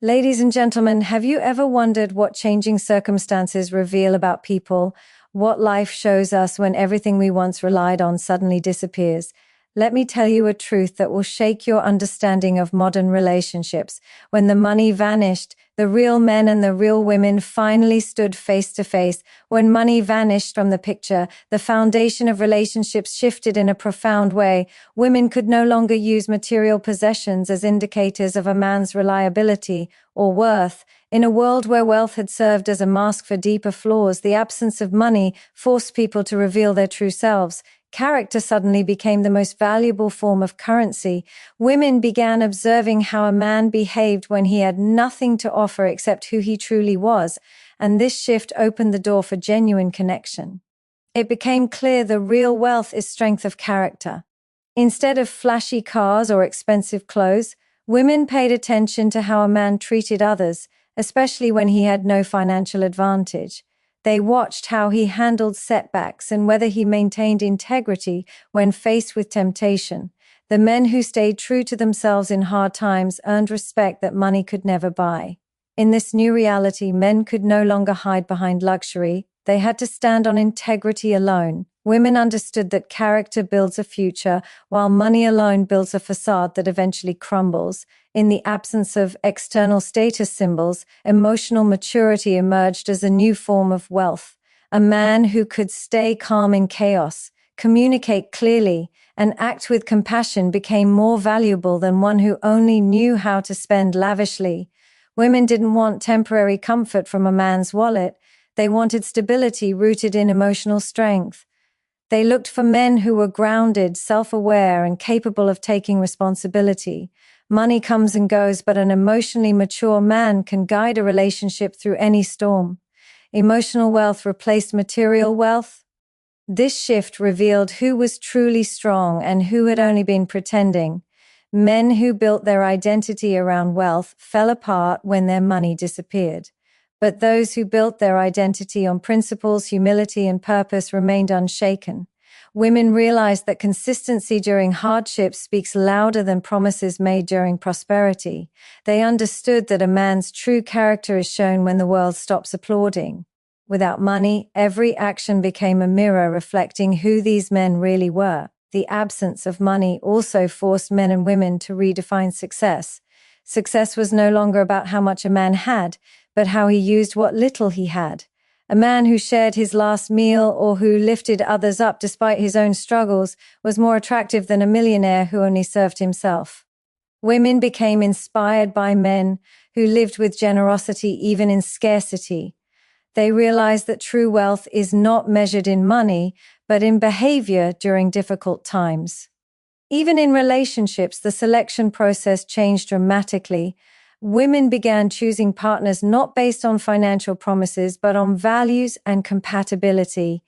Ladies and gentlemen, have you ever wondered what changing circumstances reveal about people? What life shows us when everything we once relied on suddenly disappears? Let me tell you a truth that will shake your understanding of modern relationships. When the money vanished, the real men and the real women finally stood face to face. When money vanished from the picture, the foundation of relationships shifted in a profound way. Women could no longer use material possessions as indicators of a man's reliability or worth. In a world where wealth had served as a mask for deeper flaws, the absence of money forced people to reveal their true selves. Character suddenly became the most valuable form of currency. Women began observing how a man behaved when he had nothing to offer except who he truly was, and this shift opened the door for genuine connection. It became clear the real wealth is strength of character. Instead of flashy cars or expensive clothes, women paid attention to how a man treated others, especially when he had no financial advantage. They watched how he handled setbacks and whether he maintained integrity when faced with temptation. The men who stayed true to themselves in hard times earned respect that money could never buy. In this new reality, men could no longer hide behind luxury. They had to stand on integrity alone. Women understood that character builds a future, while money alone builds a facade that eventually crumbles. In the absence of external status symbols, emotional maturity emerged as a new form of wealth. A man who could stay calm in chaos, communicate clearly, and act with compassion became more valuable than one who only knew how to spend lavishly. Women didn't want temporary comfort from a man's wallet. They wanted stability rooted in emotional strength. They looked for men who were grounded, self-aware, and capable of taking responsibility. Money comes and goes, but an emotionally mature man can guide a relationship through any storm. Emotional wealth replaced material wealth. This shift revealed who was truly strong and who had only been pretending. Men who built their identity around wealth fell apart when their money disappeared. But those who built their identity on principles, humility, and purpose remained unshaken. Women realized that consistency during hardship speaks louder than promises made during prosperity. They understood that a man's true character is shown when the world stops applauding. Without money, every action became a mirror reflecting who these men really were. The absence of money also forced men and women to redefine success. Success was no longer about how much a man had, but how he used what little he had. A man who shared his last meal or who lifted others up despite his own struggles was more attractive than a millionaire who only served himself. Women became inspired by men who lived with generosity even in scarcity. They realized that true wealth is not measured in money, but in behavior during difficult times. Even in relationships, the selection process changed dramatically. Women began choosing partners not based on financial promises, but on values and compatibility.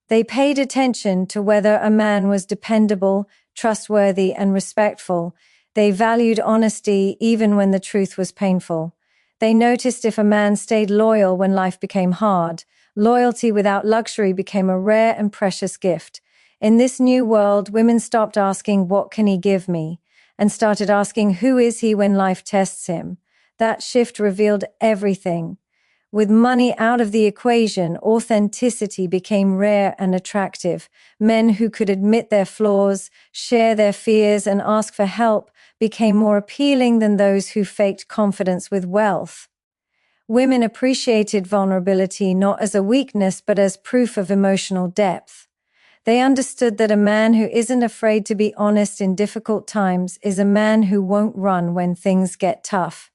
They paid attention to whether a man was dependable, trustworthy, and respectful. They valued honesty even when the truth was painful. They noticed if a man stayed loyal when life became hard. Loyalty without luxury became a rare and precious gift. In this new world, women stopped asking, "What can he give me?" and started asking, "Who is he when life tests him?" That shift revealed everything. With money out of the equation, authenticity became rare and attractive. Men who could admit their flaws, share their fears, and ask for help became more appealing than those who faked confidence with wealth. Women appreciated vulnerability not as a weakness but as proof of emotional depth. They understood that a man who isn't afraid to be honest in difficult times is a man who won't run when things get tough.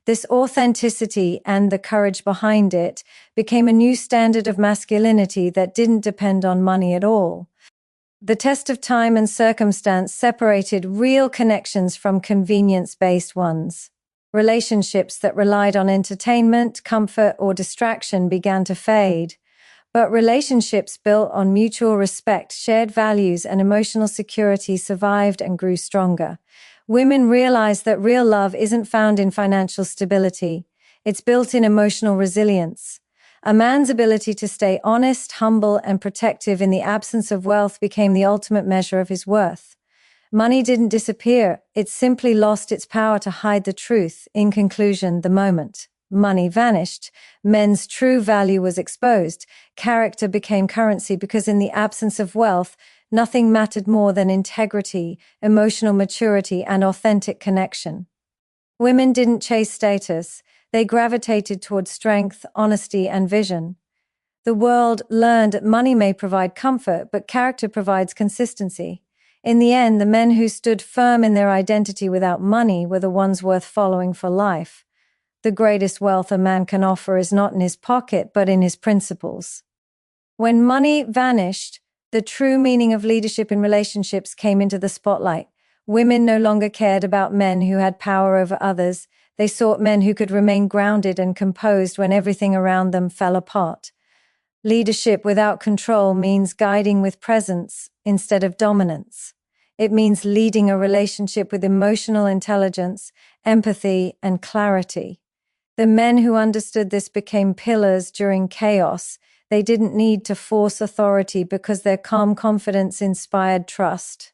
This authenticity and the courage behind it became a new standard of masculinity that didn't depend on money at all. The test of time and circumstance separated real connections from convenience-based ones. Relationships that relied on entertainment, comfort, or distraction began to fade. But relationships built on mutual respect, shared values, and emotional security survived and grew stronger. Women realized that real love isn't found in financial stability. It's built in emotional resilience. A man's ability to stay honest, humble, and protective in the absence of wealth became the ultimate measure of his worth. Money didn't disappear, it simply lost its power to hide the truth. In conclusion, the moment money vanished, men's true value was exposed. Character became currency because in the absence of wealth, nothing mattered more than integrity, emotional maturity, and authentic connection. Women didn't chase status, they gravitated toward strength, honesty, and vision. The world learned that money may provide comfort, but character provides consistency. In the end, the men who stood firm in their identity without money were the ones worth following for life. The greatest wealth a man can offer is not in his pocket, but in his principles. When money vanished, the true meaning of leadership in relationships came into the spotlight. Women no longer cared about men who had power over others. They sought men who could remain grounded and composed when everything around them fell apart. Leadership without control means guiding with presence instead of dominance. It means leading a relationship with emotional intelligence, empathy, and clarity. The men who understood this became pillars during chaos. They didn't need to force authority because their calm confidence inspired trust.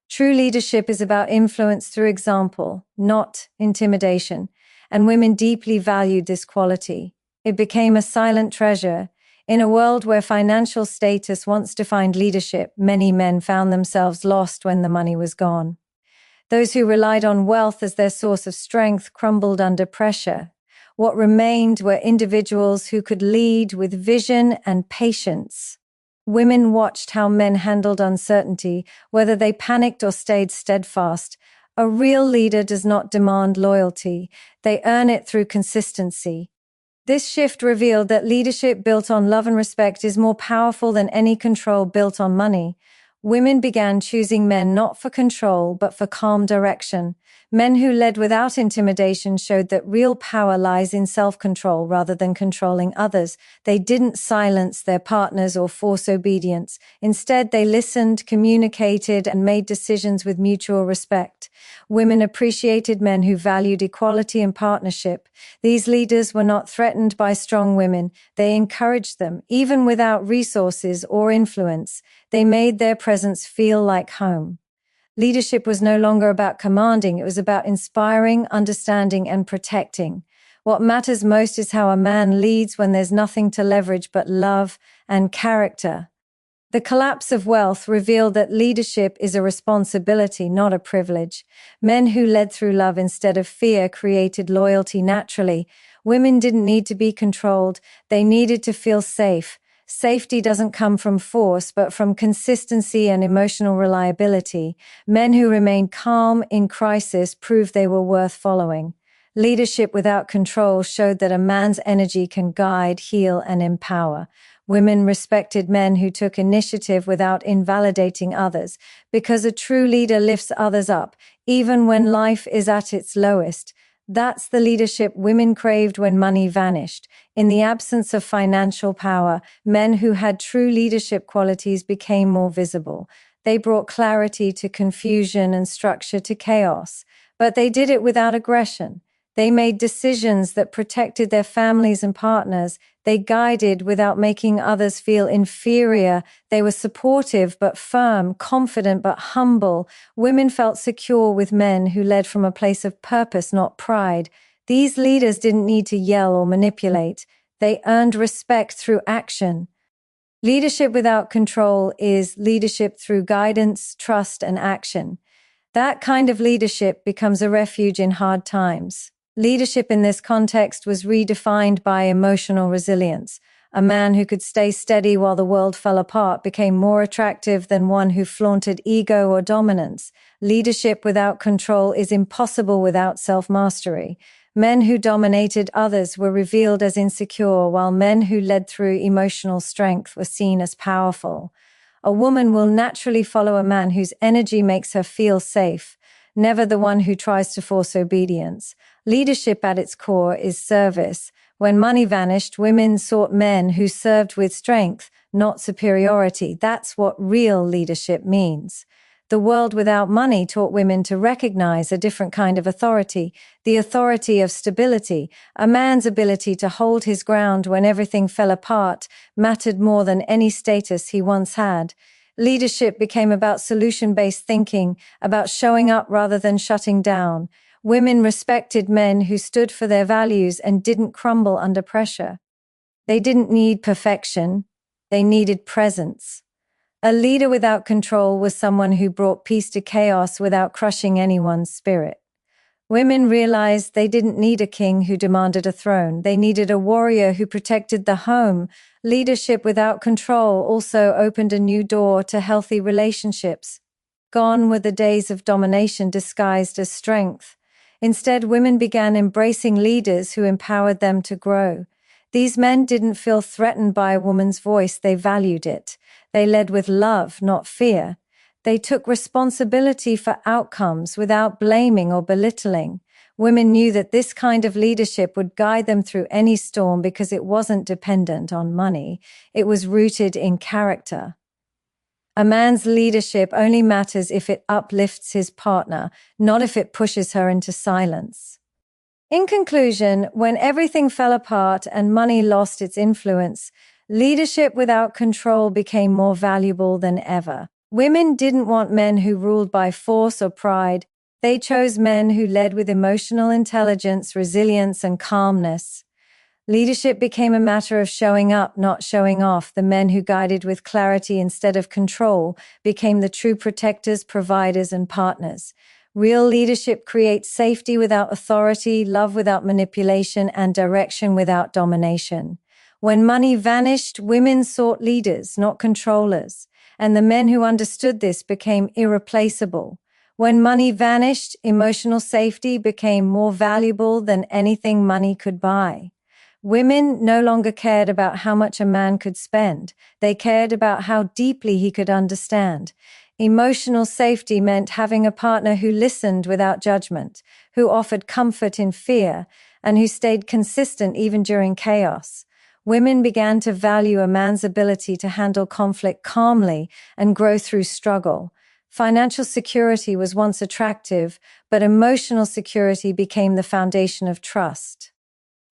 True leadership is about influence through example, not intimidation, and women deeply valued this quality. It became a silent treasure. In a world where financial status once defined leadership, many men found themselves lost when the money was gone. Those who relied on wealth as their source of strength crumbled under pressure. What remained were individuals who could lead with vision and patience. Women watched how men handled uncertainty, whether they panicked or stayed steadfast. A real leader does not demand loyalty. They earn it through consistency. This shift revealed that leadership built on love and respect is more powerful than any control built on money. Women began choosing men not for control, but for calm direction. Men who led without intimidation showed that real power lies in self-control rather than controlling others. They didn't silence their partners or force obedience. Instead, they listened, communicated, and made decisions with mutual respect. Women appreciated men who valued equality and partnership. These leaders were not threatened by strong women. They encouraged them, even without resources or influence. They made their presence feel like home. Leadership was no longer about commanding, it was about inspiring, understanding, and protecting. What matters most is how a man leads when there's nothing to leverage but love and character. The collapse of wealth revealed that leadership is a responsibility, not a privilege. Men who led through love instead of fear created loyalty naturally. Women didn't need to be controlled, they needed to feel safe. Safety doesn't come from force, but from consistency and emotional reliability. Men who remained calm in crisis proved they were worth following. Leadership without control showed that a man's energy can guide, heal, and empower. Women respected men who took initiative without invalidating others, because a true leader lifts others up, even when life is at its lowest. That's the leadership women craved when money vanished. In the absence of financial power, men who had true leadership qualities became more visible. They brought clarity to confusion and structure to chaos. But they did it without aggression. They made decisions that protected their families and partners. They guided without making others feel inferior. They were supportive but firm, confident but humble. Women felt secure with men who led from a place of purpose, not pride. These leaders didn't need to yell or manipulate. They earned respect through action. Leadership without control is leadership through guidance, trust, and action. That kind of leadership becomes a refuge in hard times. Leadership in this context was redefined by emotional resilience. A man who could stay steady while the world fell apart became more attractive than one who flaunted ego or dominance. Leadership without control is impossible without self-mastery. Men who dominated others were revealed as insecure, while men who led through emotional strength were seen as powerful. A woman will naturally follow a man whose energy makes her feel safe, never the one who tries to force obedience. Leadership at its core is service. When money vanished, women sought men who served with strength, not superiority. That's what real leadership means. The world without money taught women to recognize a different kind of authority, the authority of stability. A man's ability to hold his ground when everything fell apart mattered more than any status he once had. Leadership became about solution-based thinking, about showing up rather than shutting down. Women respected men who stood for their values and didn't crumble under pressure. They didn't need perfection. They needed presence. A leader without control was someone who brought peace to chaos without crushing anyone's spirit. Women realized they didn't need a king who demanded a throne. They needed a warrior who protected the home. Leadership without control also opened a new door to healthy relationships. Gone were the days of domination disguised as strength. Instead, women began embracing leaders who empowered them to grow. These men didn't feel threatened by a woman's voice, they valued it. They led with love, not fear. They took responsibility for outcomes without blaming or belittling. Women knew that this kind of leadership would guide them through any storm because it wasn't dependent on money. It was rooted in character. A man's leadership only matters if it uplifts his partner, not if it pushes her into silence. In conclusion, when everything fell apart and money lost its influence, leadership without control became more valuable than ever. Women didn't want men who ruled by force or pride. They chose men who led with emotional intelligence, resilience, and calmness. Leadership became a matter of showing up, not showing off. The men who guided with clarity instead of control became the true protectors, providers, and partners. Real leadership creates safety without authority, love without manipulation, and direction without domination. When money vanished, women sought leaders, not controllers. And the men who understood this became irreplaceable. When money vanished, emotional safety became more valuable than anything money could buy. Women no longer cared about how much a man could spend. They cared about how deeply he could understand. Emotional safety meant having a partner who listened without judgment, who offered comfort in fear, and who stayed consistent even during chaos. Women began to value a man's ability to handle conflict calmly and grow through struggle. Financial security was once attractive, but emotional security became the foundation of trust.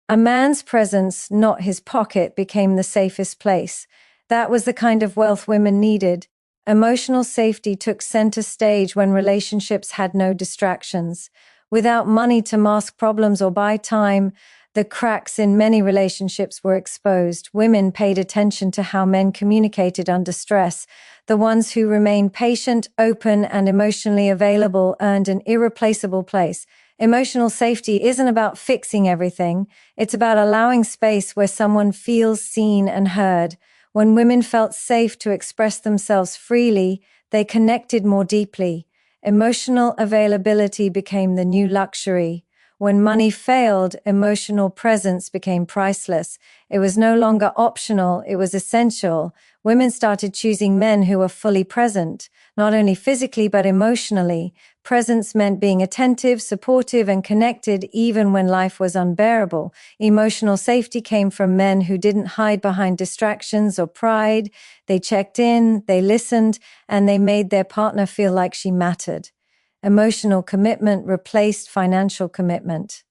A man's presence, not his pocket, became the safest place. That was the kind of wealth women needed. Emotional safety took center stage when relationships had no distractions. Without money to mask problems or buy time, the cracks in many relationships were exposed. Women paid attention to how men communicated under stress. The ones who remained patient, open, and emotionally available earned an irreplaceable place. Emotional safety isn't about fixing everything. It's about allowing space where someone feels seen and heard. When women felt safe to express themselves freely, they connected more deeply. Emotional availability became the new luxury. When money failed, emotional presence became priceless. It was no longer optional, it was essential. Women started choosing men who were fully present, not only physically but emotionally. Presence meant being attentive, supportive, and connected even when life was unbearable. Emotional safety came from men who didn't hide behind distractions or pride. They checked in, they listened, and they made their partner feel like she mattered. Emotional commitment replaced financial commitment.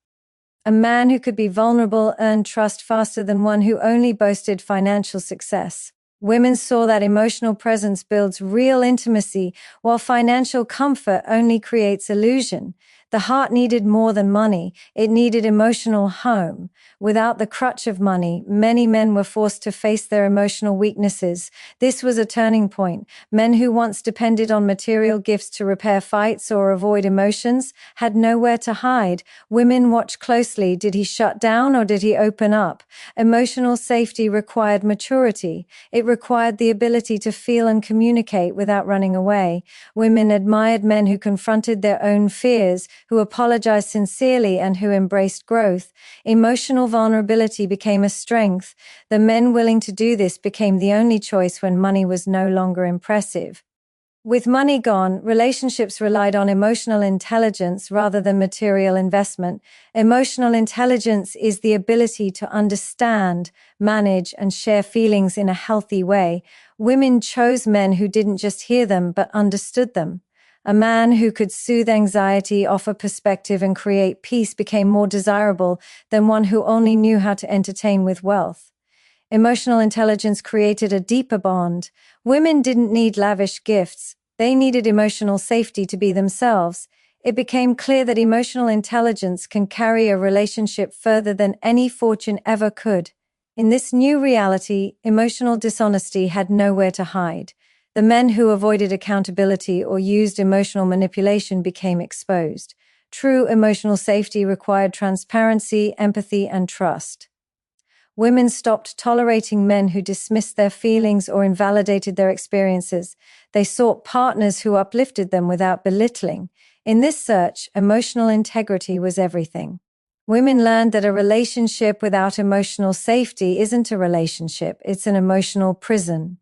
A man who could be vulnerable earned trust faster than one who only boasted financial success. Women saw that emotional presence builds real intimacy, while financial comfort only creates illusion. The heart needed more than money. It needed emotional home. Without the crutch of money, many men were forced to face their emotional weaknesses. This was a turning point. Men who once depended on material gifts to repair fights or avoid emotions had nowhere to hide. Women watched closely. Did he shut down or did he open up? Emotional safety required maturity. It required the ability to feel and communicate without running away. Women admired men who confronted their own fears, who apologized sincerely, and who embraced growth. Emotional vulnerability became a strength. The men willing to do this became the only choice when money was no longer impressive. With money gone, relationships relied on emotional intelligence rather than material investment. Emotional intelligence is the ability to understand, manage, and share feelings in a healthy way. Women chose men who didn't just hear them, but understood them. A man who could soothe anxiety, offer perspective, and create peace became more desirable than one who only knew how to entertain with wealth. Emotional intelligence created a deeper bond. Women didn't need lavish gifts. They needed emotional safety to be themselves. It became clear that emotional intelligence can carry a relationship further than any fortune ever could. In this new reality, emotional dishonesty had nowhere to hide. The men who avoided accountability or used emotional manipulation became exposed. True emotional safety required transparency, empathy, and trust. Women stopped tolerating men who dismissed their feelings or invalidated their experiences. They sought partners who uplifted them without belittling. In this search, emotional integrity was everything. Women learned that a relationship without emotional safety isn't a relationship, it's an emotional prison.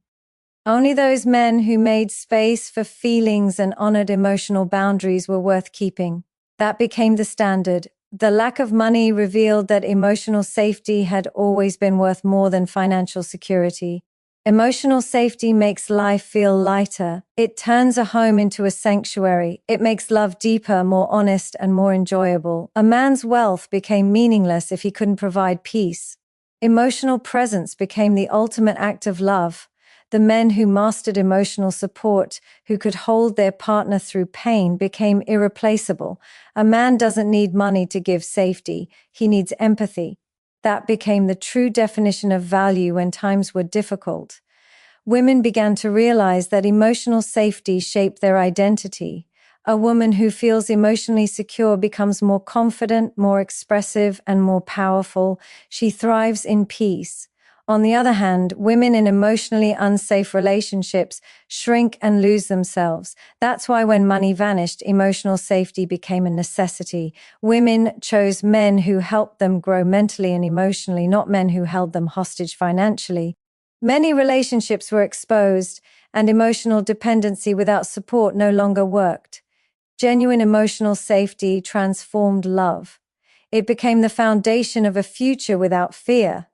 Only those men who made space for feelings and honored emotional boundaries were worth keeping. That became the standard. The lack of money revealed that emotional safety had always been worth more than financial security. Emotional safety makes life feel lighter. It turns a home into a sanctuary. It makes love deeper, more honest, and more enjoyable. A man's wealth became meaningless if he couldn't provide peace. Emotional presence became the ultimate act of love. The men who mastered emotional support, who could hold their partner through pain, became irreplaceable. A man doesn't need money to give safety. He needs empathy. That became the true definition of value when times were difficult. Women began to realize that emotional safety shaped their identity. A woman who feels emotionally secure becomes more confident, more expressive, and more powerful. She thrives in peace. On the other hand, women in emotionally unsafe relationships shrink and lose themselves. That's why when money vanished, emotional safety became a necessity. Women chose men who helped them grow mentally and emotionally, not men who held them hostage financially. Many relationships were exposed, and emotional dependency without support no longer worked. Genuine emotional safety transformed love. It became the foundation of a future without fear.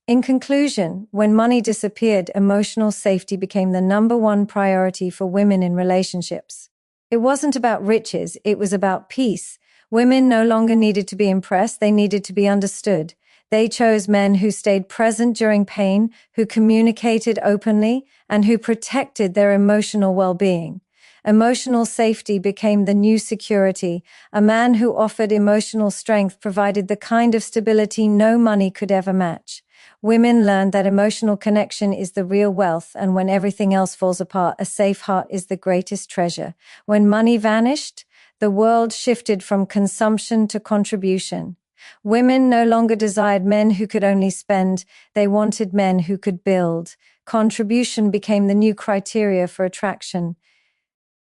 In conclusion, when money disappeared, emotional safety became the number one priority for women in relationships. It wasn't about riches, it was about peace. Women no longer needed to be impressed, they needed to be understood. They chose men who stayed present during pain, who communicated openly, and who protected their emotional well-being. Emotional safety became the new security. A man who offered emotional strength provided the kind of stability no money could ever match. Women learned that emotional connection is the real wealth, and when everything else falls apart, a safe heart is the greatest treasure. When money vanished, the world shifted from consumption to contribution. Women no longer desired men who could only spend, they wanted men who could build. Contribution became the new criteria for attraction.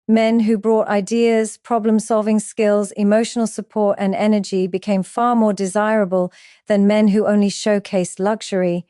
Men who brought ideas, problem-solving skills, emotional support, and energy became far more desirable than men who only showcased luxury.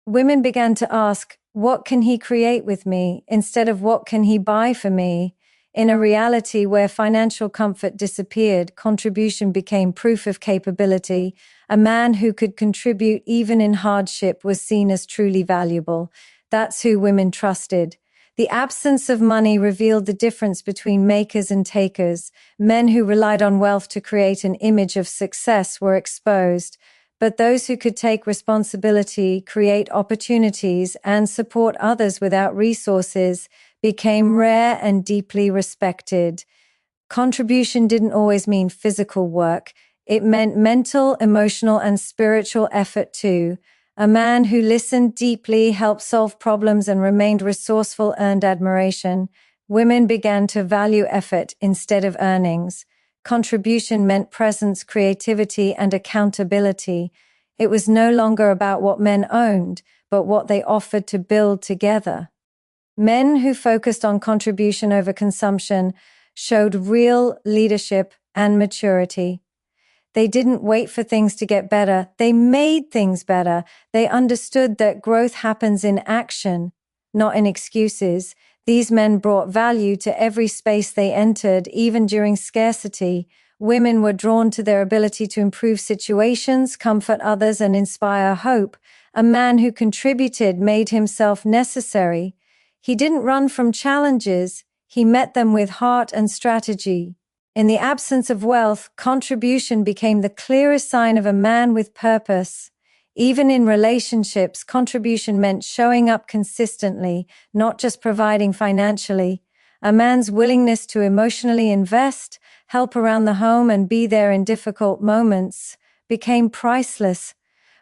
Women began to ask, "What can he create with me?" instead of "What can he buy for me?" In a reality where financial comfort disappeared, contribution became proof of capability. A man who could contribute even in hardship was seen as truly valuable. That's who women trusted. The absence of money revealed the difference between makers and takers. Men who relied on wealth to create an image of success were exposed, but those who could take responsibility, create opportunities, and support others without resources became rare and deeply respected. Contribution didn't always mean physical work. It meant mental, emotional, and spiritual effort too. A man who listened deeply, helped solve problems, and remained resourceful earned admiration. Women began to value effort instead of earnings. Contribution meant presence, creativity, and accountability. It was no longer about what men owned, but what they offered to build together. Men who focused on contribution over consumption showed real leadership and maturity. They didn't wait for things to get better. They made things better. They understood that growth happens in action, not in excuses. These men brought value to every space they entered, even during scarcity. Women were drawn to their ability to improve situations, comfort others, and inspire hope. A man who contributed made himself necessary. He didn't run from challenges. He met them with heart and strategy. In the absence of wealth, contribution became the clearest sign of a man with purpose. Even in relationships, contribution meant showing up consistently, not just providing financially. A man's willingness to emotionally invest, help around the home, and be there in difficult moments became priceless.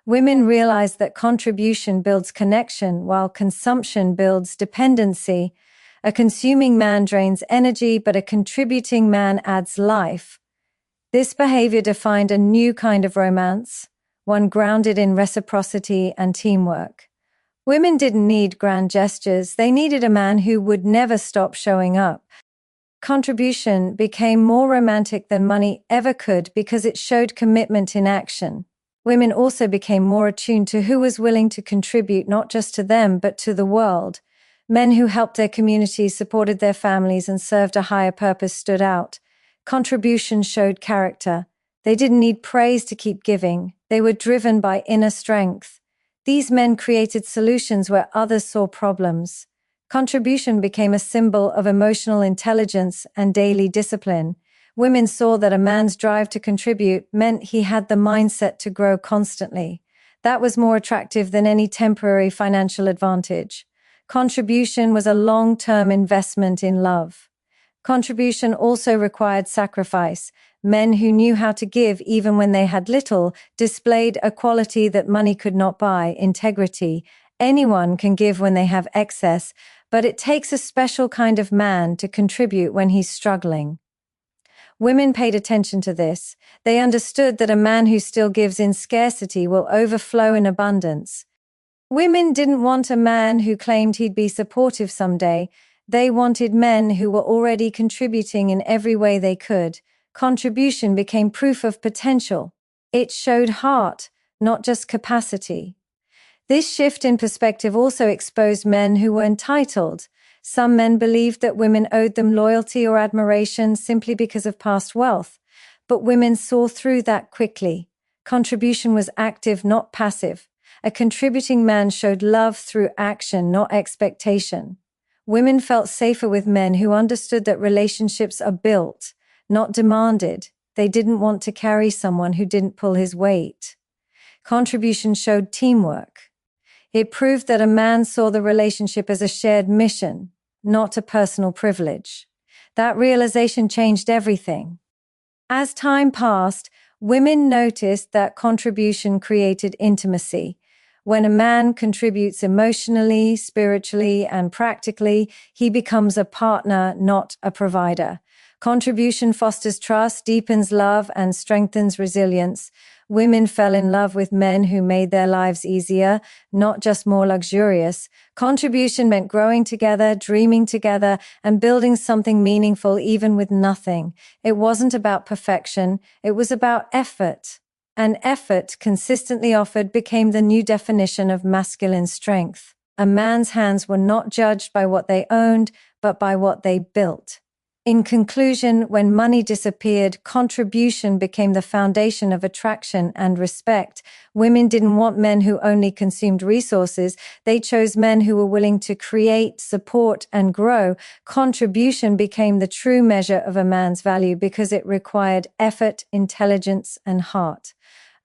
Women realized that contribution builds connection, while consumption builds dependency. A consuming man drains energy, but a contributing man adds life. This behavior defined a new kind of romance, one grounded in reciprocity and teamwork. Women didn't need grand gestures, they needed a man who would never stop showing up. Contribution became more romantic than money ever could because it showed commitment in action. Women also became more attuned to who was willing to contribute not just to them but to the world. Men who helped their communities, supported their families, and served a higher purpose stood out. Contribution showed character. They didn't need praise to keep giving. They were driven by inner strength. These men created solutions where others saw problems. Contribution became a symbol of emotional intelligence and daily discipline. Women saw that a man's drive to contribute meant he had the mindset to grow constantly. That was more attractive than any temporary financial advantage. Contribution was a long-term investment in love. Contribution also required sacrifice. Men who knew how to give even when they had little displayed a quality that money could not buy: integrity. Anyone can give when they have excess, but it takes a special kind of man to contribute when he's struggling. Women paid attention to this. They understood that a man who still gives in scarcity will overflow in abundance. Women didn't want a man who claimed he'd be supportive someday. They wanted men who were already contributing in every way they could. Contribution became proof of potential. It showed heart, not just capacity. This shift in perspective also exposed men who were entitled. Some men believed that women owed them loyalty or admiration simply because of past wealth, but women saw through that quickly. Contribution was active, not passive. A contributing man showed love through action, not expectation. Women felt safer with men who understood that relationships are built, not demanded. They didn't want to carry someone who didn't pull his weight. Contribution showed teamwork. It proved that a man saw the relationship as a shared mission, not a personal privilege. That realization changed everything. As time passed, women noticed that contribution created intimacy. When a man contributes emotionally, spiritually, and practically, he becomes a partner, not a provider. Contribution fosters trust, deepens love, and strengthens resilience. Women fell in love with men who made their lives easier, not just more luxurious. Contribution meant growing together, dreaming together, and building something meaningful even with nothing. It wasn't about perfection, it was about effort. And effort, consistently offered, became the new definition of masculine strength. A man's hands were not judged by what they owned, but by what they built. In conclusion, when money disappeared, contribution became the foundation of attraction and respect. Women didn't want men who only consumed resources. They chose men who were willing to create, support, and grow. Contribution became the true measure of a man's value because it required effort, intelligence, and heart.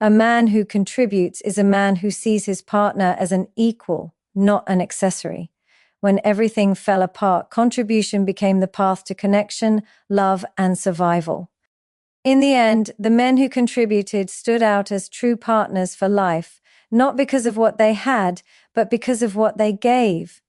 A man who contributes is a man who sees his partner as an equal, not an accessory. When everything fell apart, contribution became the path to connection, love, and survival. In the end, the men who contributed stood out as true partners for life, not because of what they had, but because of what they gave.